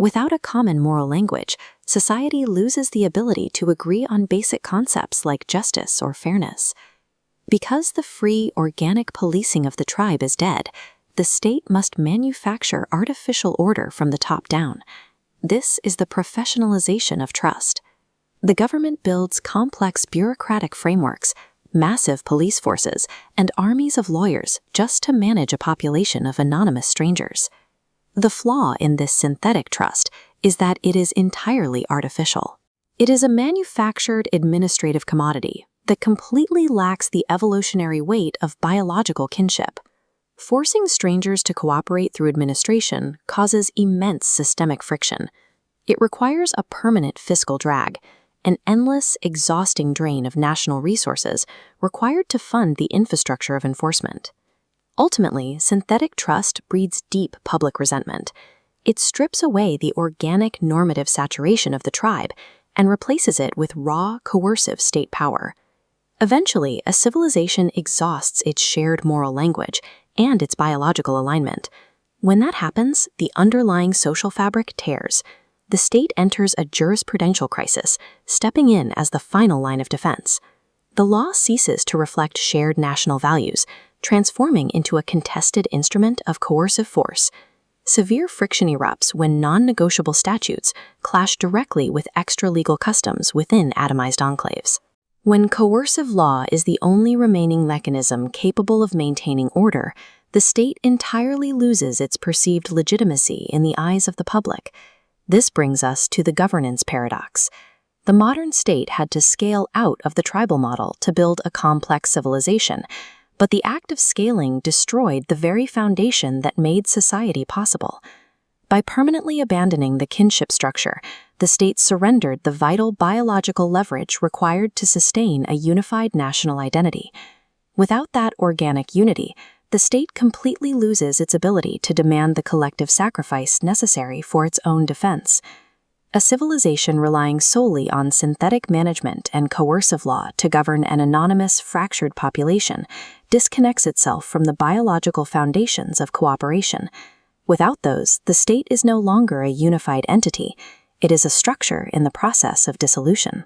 Without a common moral language, society loses the ability to agree on basic concepts like justice or fairness. Because the free, organic policing of the tribe is dead, the state must manufacture artificial order from the top down. This is the professionalization of trust. The government builds complex bureaucratic frameworks, massive police forces, and armies of lawyers just to manage a population of anonymous strangers. The flaw in this synthetic trust is that it is entirely artificial. It is a manufactured administrative commodity that completely lacks the evolutionary weight of biological kinship. Forcing strangers to cooperate through administration causes immense systemic friction. It requires a permanent fiscal drag, an endless, exhausting drain of national resources required to fund the infrastructure of enforcement. Ultimately, synthetic trust breeds deep public resentment. It strips away the organic normative saturation of the tribe and replaces it with raw, coercive state power. Eventually, a civilization exhausts its shared moral language and its biological alignment. When that happens, the underlying social fabric tears. The state enters a jurisprudential crisis, stepping in as the final line of defense. The law ceases to reflect shared national values, transforming into a contested instrument of coercive force. Severe friction erupts when non-negotiable statutes clash directly with extra-legal customs within atomized enclaves. When coercive law is the only remaining mechanism capable of maintaining order, the state entirely loses its perceived legitimacy in the eyes of the public. This brings us to the governance paradox. The modern state had to scale out of the tribal model to build a complex civilization, but the act of scaling destroyed the very foundation that made society possible. By permanently abandoning the kinship structure, the state surrendered the vital biological leverage required to sustain a unified national identity. Without that organic unity, the state completely loses its ability to demand the collective sacrifice necessary for its own defense. A civilization relying solely on synthetic management and coercive law to govern an anonymous, fractured population disconnects itself from the biological foundations of cooperation. Without those, the state is no longer a unified entity. It is a structure in the process of dissolution.